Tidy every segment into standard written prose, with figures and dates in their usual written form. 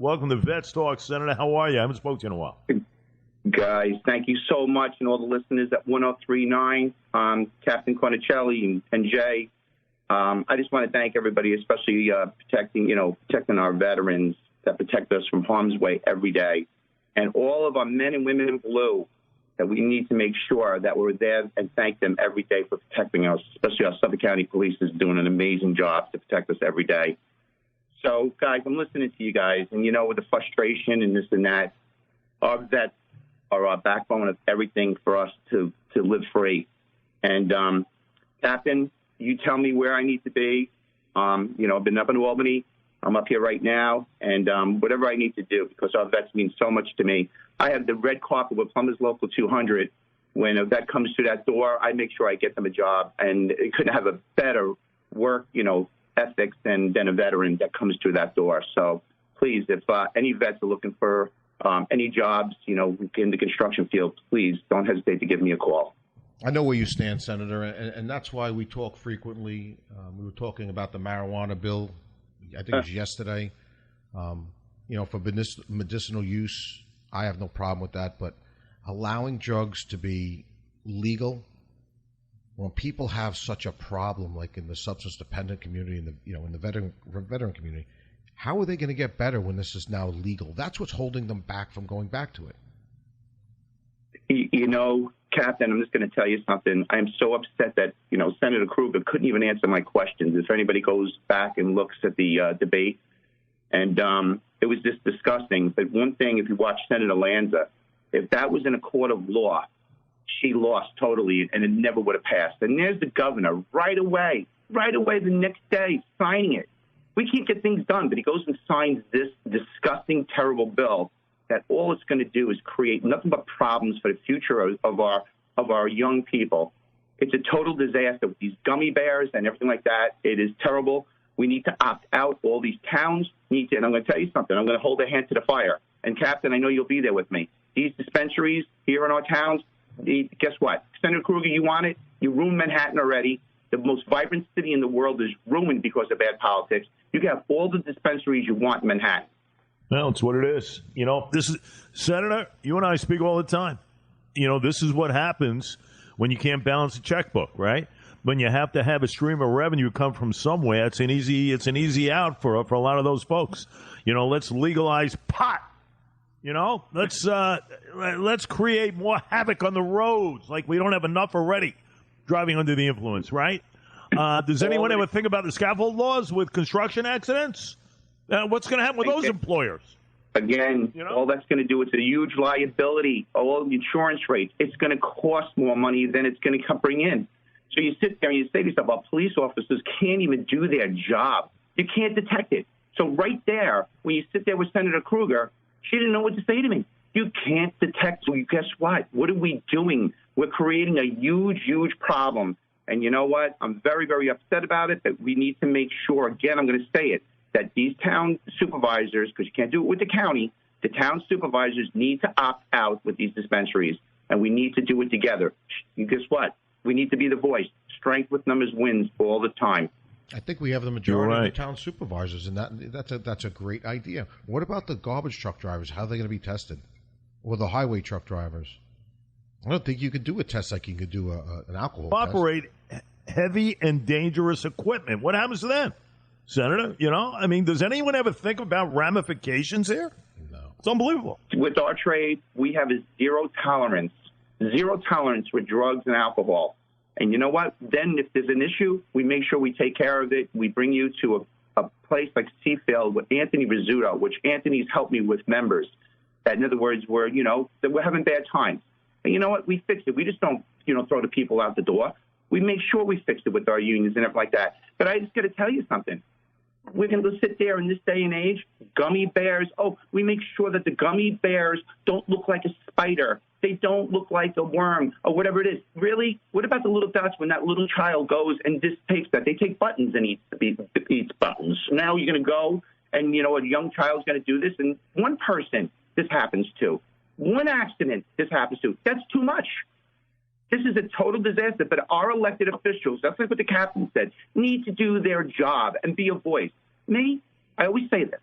Welcome to Vets Talk, Senator. How are you? I haven't spoken to you in a while. Guys, thank you so much, and all the listeners at 1039, Captain Cornicelli and Jay. I just want to thank everybody, especially protecting our veterans that protect us from harm's way every day, and all of our men and women in blue. That we need to make sure that we're there and thank them every day for protecting us, especially our Suffolk County Police is doing an amazing job to protect us every day. So, guys, I'm listening to you guys, and with the frustration and this and that, our vets are our backbone of everything for us to live free. And, Captain, you tell me where I need to be. I've been up in Albany. I'm up here right now, and whatever I need to do, because our vets mean so much to me. I have the red carpet with Plumbers Local 200. When a vet comes through that door, I make sure I get them a job, and it couldn't have a better work, ethics than a veteran that comes through that door. So please, if any vets are looking for any jobs, in the construction field, please don't hesitate to give me a call. I know where you stand, Senator, and that's why we talk frequently. We were talking about the marijuana bill, I think it was yesterday. For medicinal use, I have no problem with that, but allowing drugs to be legal when people have such a problem, like in the substance dependent community, in the veteran community, how are they going to get better when this is now legal? That's what's holding them back from going back to it. Captain, I'm just going to tell you something. I am so upset that, Senator Kruger couldn't even answer my questions. If anybody goes back and looks at the debate, and it was just disgusting. But one thing, if you watch Senator Lanza, if that was in a court of law, she lost totally, and it never would have passed. And there's the governor right away the next day, signing it. We can't get things done, but he goes and signs this disgusting, terrible bill that all it's going to do is create nothing but problems for the future of our young people. It's a total disaster with these gummy bears and everything like that. It is terrible. We need to opt out. All these towns need to, and I'm going to tell you something. I'm going to hold a hand to the fire. And, Captain, I know you'll be there with me. These dispensaries here in our towns, guess what? Senator Kruger, you want it? You ruined Manhattan already. The most vibrant city in the world is ruined because of bad politics. You can have all the dispensaries you want in Manhattan. Well, it's what it is. This is, Senator, you and I speak all the time. This is what happens when you can't balance a checkbook, right? When you have to have a stream of revenue come from somewhere, it's an easy out for a lot of those folks. Let's legalize pot. Let's create more havoc on the roads. Like we don't have enough already driving under the influence, right? Does anyone ever think about the scaffold laws with construction accidents? What's going to happen with those employers? Again, all that's going to do is a huge liability. All the insurance rates, it's going to cost more money than it's going to bring in. So you sit there and you say to yourself, well, police officers can't even do their job. You can't detect it. So right there, when you sit there with Senator Kruger, she didn't know what to say to me. You can't detect. So guess what? What are we doing? We're creating a huge, huge problem. And you know what? I'm very, very upset about it, but we need to make sure, again, I'm going to say it, that these town supervisors, because you can't do it with the county, the town supervisors need to opt out with these dispensaries, and we need to do it together. And guess what? We need to be the voice. Strength with numbers wins all the time. I think we have the majority of the town supervisors, and that's a great idea. What about the garbage truck drivers? How are they going to be tested? Or the highway truck drivers? I don't think you could do a test like you could do an alcohol test. Operate heavy and dangerous equipment. What happens to them? Senator, does anyone ever think about ramifications here? No. It's unbelievable. With our trade, we have a zero tolerance with drugs and alcohol. And you know what? Then if there's an issue, we make sure we take care of it. We bring you to a place like Seafield with Anthony Rizzuto, which Anthony's helped me with members. That, in other words, we're having bad times. And you know what? We fix it. We just don't, throw the people out the door. We make sure we fix it with our unions and everything like that. But I just got to tell you something. We're going to sit there in this day and age, gummy bears. Oh, we make sure that the gummy bears don't look like a spider. They don't look like a worm or whatever it is. Really? What about the little dots when that little child goes and just takes that? They take buttons and eats buttons. Now you're going to go and, a young child's going to do this. And one person this happens to. One accident this happens to. That's too much. This is a total disaster, but our elected officials, that's like what the captain said, need to do their job and be a voice. Me, I always say this.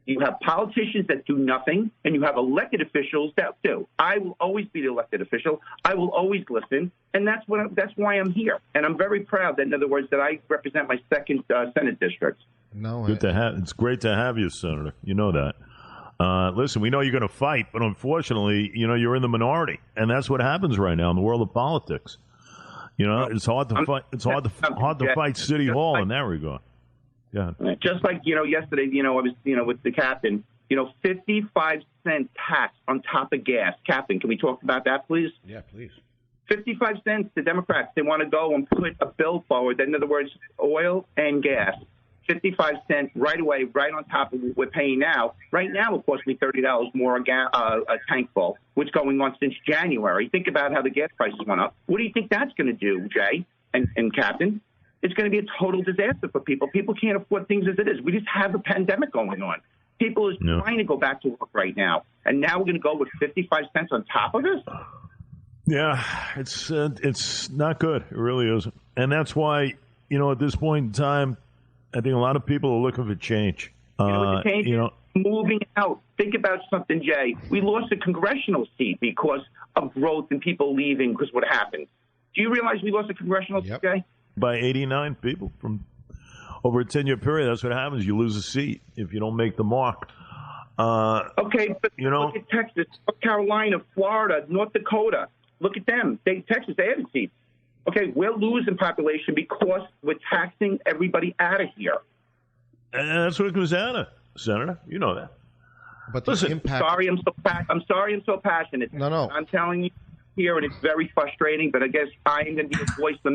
You have politicians that do nothing, and you have elected officials that do. I will always be the elected official. I will always listen, and that's why I'm here. And I'm very proud that, in other words, that I represent my second Senate district. It's great to have you, Senator. You know that. Listen, we know you're going to fight, but unfortunately, you're in the minority, and that's what happens right now in the world of politics. It's hard to fight. It's hard to fight City Hall in that regard. Yeah. Just like, yesterday, I was, with the captain, 55-cent tax on top of gas. Captain, can we talk about that, please? Yeah, please. 55 cents, the Democrats, they want to go and put a bill forward. In other words, oil and gas, 55 cents right away, right on top of what we're paying now. Right now, it costs me $30 more a tank full, which is going on since January. Think about how the gas prices went up. What do you think that's going to do, Jay and Captain? It's going to be a total disaster for people. People can't afford things as it is. We just have a pandemic going on. People are trying to go back to work right now, and now we're going to go with 55 cents on top of this? Yeah, it's not good. It really isn't. And that's why, at this point in time, I think a lot of people are looking for change. Moving out. Think about something, Jay. We lost a congressional seat because of growth and people leaving because what happened. Do you realize we lost a congressional seat, Jay? By 89 people from over a 10-year period. That's what happens. You lose a seat if you don't make the mark. Okay, but look at Texas, North Carolina, Florida, North Dakota. Look at them. Texas, they had a seat. Okay, we're losing population because we're taxing everybody out of here. And that's what it comes down to, Senator. You know that. But listen, impact... I'm sorry I'm so passionate. No. I'm telling you here, and it's very frustrating, but I guess I am going to be a voice. The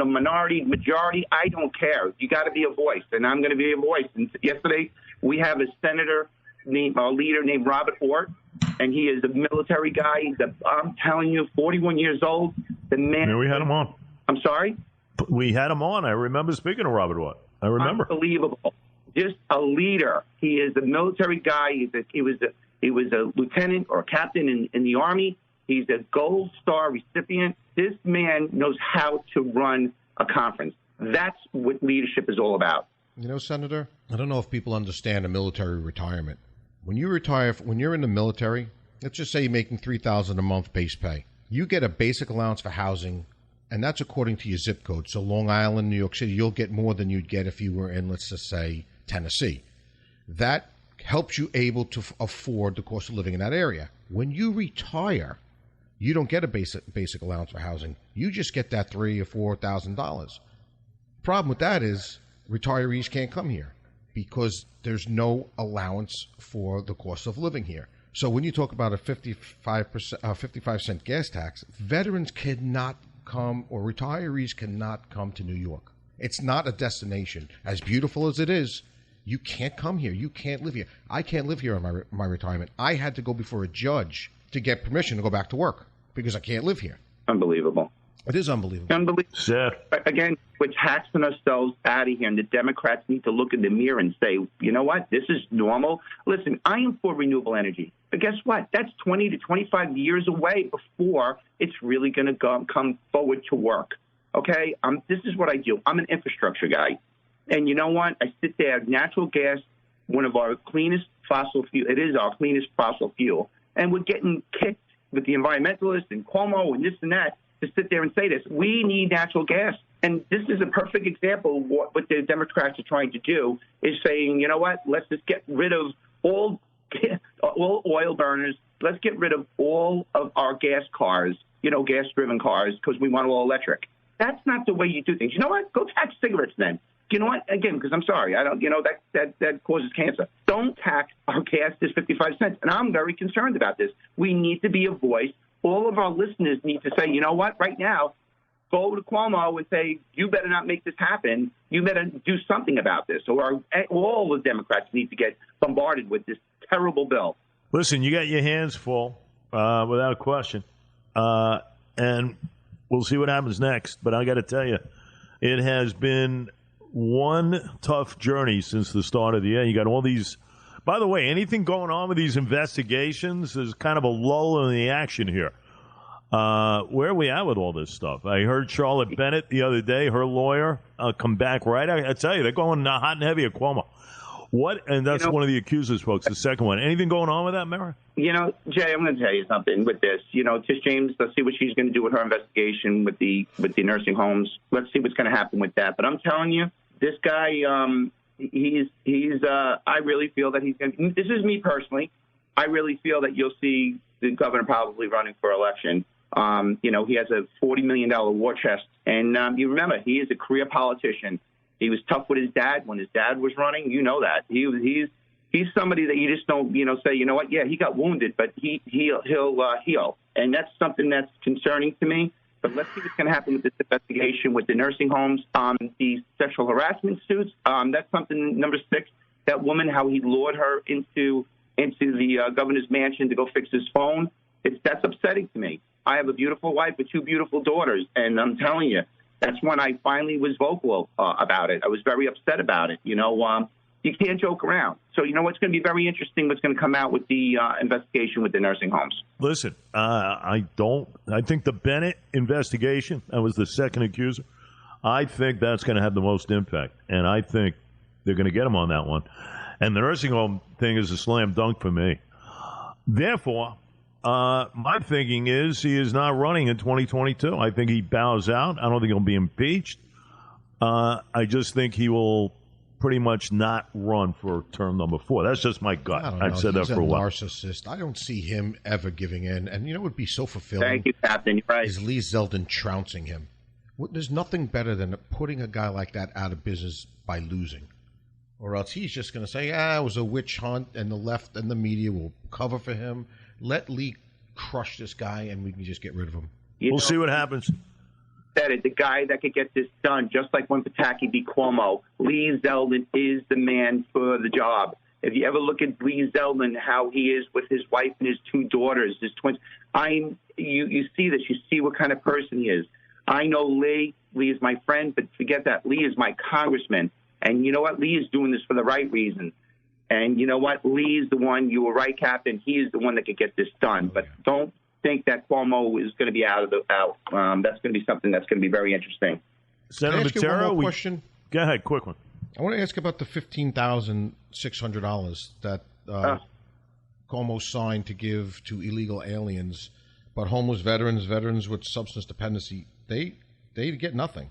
minority, majority, I don't care. You got to be a voice, and I'm going to be a voice. And yesterday, we have a senator, a leader named Robert Ortt, and he is a military guy. I'm telling you, 41 years old. The man. Yeah, we had him on. I'm sorry? We had him on. I remember speaking to Robert Ortt. I remember. Unbelievable. Just a leader. He is a military guy. He was a lieutenant or a captain in the Army. He's a Gold Star recipient. This man knows how to run a conference. That's what leadership is all about. Senator, I don't know if people understand a military retirement. When you retire, when you're in the military, let's just say you're making $3,000 a month base pay. You get a basic allowance for housing, and that's according to your zip code. So Long Island, New York City, you'll get more than you'd get if you were in, let's just say, Tennessee. That helps you able to afford the cost of living in that area. When you retire, you don't get a basic allowance for housing. You just get that $3,000 or $4,000. Problem with that is retirees can't come here because there's no allowance for the cost of living here. So when you talk about a 55-cent gas tax, veterans cannot come, or retirees cannot come to New York. It's not a destination. As beautiful as it is, you can't come here. You can't live here. I can't live here on my retirement. I had to go before a judge to get permission to go back to work because I can't live here. Unbelievable. It is unbelievable. Yeah. Again, we're taxing ourselves out of here, and the Democrats need to look in the mirror and say, you know what, this is normal. Listen, I am for renewable energy, but guess what? That's 20 to 25 years away before it's really going to come forward to work. Okay? This is what I do. I'm an infrastructure guy. And you know what? I sit there, natural gas, one of our cleanest fossil fuel. It is our cleanest fossil fuel. And we're getting kicked with the environmentalists and Cuomo and this and that to sit there and say this. We need natural gas. And this is a perfect example of what the Democrats are trying to do, is saying, you know what, let's just get rid of all oil burners. Let's get rid of all of our gas cars, gas-driven cars, because we want all electric. That's not the way you do things. You know what? Go tax cigarettes then. You know what? Again, because I'm sorry, I don't. That causes cancer. Don't tax our gas to 55 cents. And I'm very concerned about this. We need to be a voice. All of our listeners need to say, you know what? Right now, go to Cuomo and say, you better not make this happen. You better do something about this. Or all the Democrats need to get bombarded with this terrible bill. Listen, you got your hands full, without a question. And we'll see what happens next. But I got to tell you, it has been one tough journey since the start of the year. You got all these. By the way, anything going on with these investigations? There's kind of a lull in the action here. Where are we at with all this stuff? I heard Charlotte Bennett the other day, her lawyer, come back right. I tell you, they're going hot and heavy at Cuomo. What? And that's one of the accusers, folks. The second one. Anything going on with that, Mara? Jay, I'm going to tell you something with this. Tish James, let's see what she's going to do with her investigation with the nursing homes. Let's see what's going to happen with that. But I'm telling you, this guy, I really feel that he's going to, this is me personally, I really feel that you'll see the governor probably running for election. He has a $40 million war chest. And you remember, he is a career politician. He was tough with his dad when his dad was running. You know that. He's somebody that you just don't, say, you know what, yeah, he got wounded, but he'll heal. And that's something that's concerning to me. But let's see what's going to happen with this investigation with the nursing homes, the sexual harassment suits. That's something, number 6, that woman, how he lured her into the governor's mansion to go fix his phone. That's upsetting to me. I have a beautiful wife with 2 beautiful daughters, and I'm telling you, that's when I finally was vocal about it. I was very upset about it. You can't joke around. So, what's going to be very interesting, what's going to come out with the investigation with the nursing homes. Listen, I think the Bennett investigation, that was the second accuser, I think that's going to have the most impact. And I think they're going to get him on that one. And the nursing home thing is a slam dunk for me. Therefore, my thinking is he is not running in 2022. I think he bows out. I don't think he'll be impeached. I just think he will pretty much not run for term number 4. That's just my gut. I've said that for a while. Narcissist. I don't see him ever giving in. And what would be so fulfilling? Thank you, Captain. You're right. Is Lee Zeldin trouncing him. There's nothing better than putting a guy like that out of business by losing. Or else he's just going to say, it was a witch hunt, and the left and the media will cover for him. Let Lee crush this guy, and we can just get rid of him. We'll see what happens. Said it, the guy that could get this done, just like when Pataki beat Cuomo, Lee Zeldin is the man for the job. If you ever look at Lee Zeldin, how he is with his wife and his 2 daughters, his twins, you see this. You see what kind of person he is. I know Lee. Lee is my friend, but forget that. Lee is my congressman. And you know what? Lee is doing this for the right reason. And you know what? Lee is the one. You were right, Captain. He is the one that could get this done. But don't think that Cuomo is going to be out. That's going to be something that's going to be very interesting. Senator Mattera, question. Go ahead, quick one. I want to ask about the $15,600 that Cuomo signed to give to illegal aliens, but homeless veterans with substance dependency, they get nothing.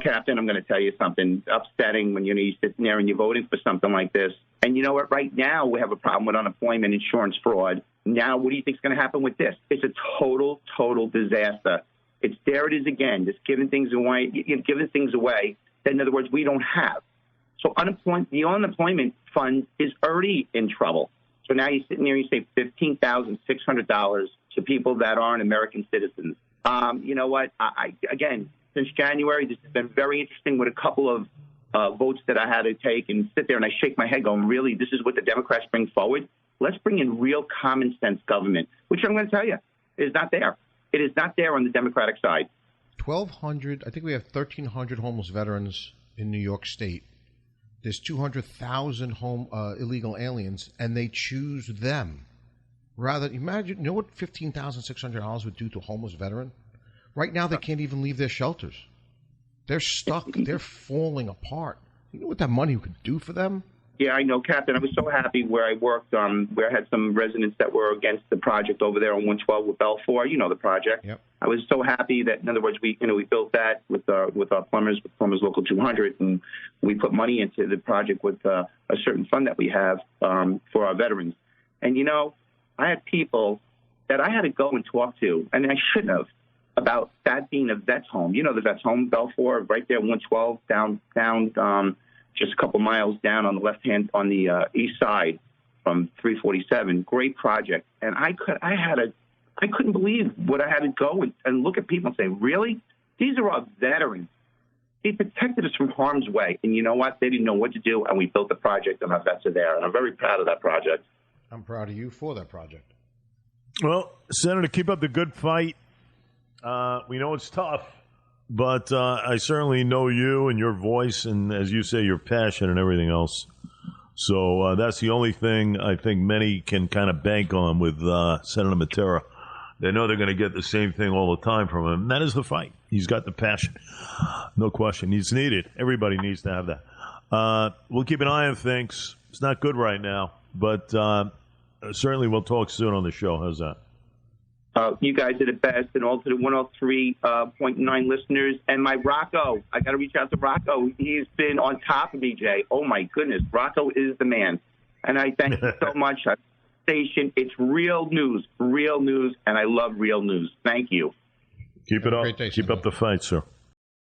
Captain, I'm going to tell you something upsetting when you're sitting there and you're voting for something like this. And you know what? Right now we have a problem with unemployment insurance fraud. Now, what do you think is going to happen with this? It's a total disaster. There it is again, just giving things away. That, in other words, we don't have. So the unemployment fund is already in trouble. So now you're sitting there and you say $15,600 to people that aren't American citizens. You know what? Again, since January, this has been very interesting with a couple of votes that I had to take and sit there and I shake my head going, really, this is what the Democrats bring forward? Let's bring in real common sense government, which I'm going to tell you is not there. It is not there on the Democratic side. 1,200, I think we have 1,300 homeless veterans in New York State. There's 200,000 illegal aliens, and they choose them. Rather, imagine, what $15,600 would do to a homeless veteran? Right now, they can't even leave their shelters. They're stuck. They're falling apart. You know what that money could do for them? Yeah, I know, Captain. I was so happy where I worked, where I had some residents that were against the project over there on 112 with Belfour. You know the project. Yep. I was so happy that, in other words, we built that with our plumbers, with Plumbers Local 200, and we put money into the project with a certain fund that we have for our veterans. And, I had people that I had to go and talk to, and I shouldn't have, about that being a vet's home. You know the vet's home, Belfour, right there, 112, down just a couple miles down on the left hand, on the east side from 347. Great project. And I couldn't believe what I had to go and look at people and say, really? These are our veterans. They protected us from harm's way. And you know what? They didn't know what to do, and we built the project, and our vets are there. And I'm very proud of that project. I'm proud of you for that project. Well, Senator, keep up the good fight. We know it's tough, but I certainly know you and your voice, and as you say, your passion and everything else. So that's the only thing I think many can kind of bank on with Senator Mattera. They know they're going to get the same thing all the time from him, and that is the fight. He's got the passion. No question. He's needed. Everybody needs to have that. We'll keep an eye on things. It's not good right now, but certainly we'll talk soon on the show. How's that? You guys are the best, and also the 103.9 listeners. And my Rocco, I got to reach out to Rocco. He's been on top of me, Jay. Oh, my goodness. Rocco is the man. And I thank you so much. Station, it's real news, and I love real news. Thank you. Keep it up. Keep up the fight, sir.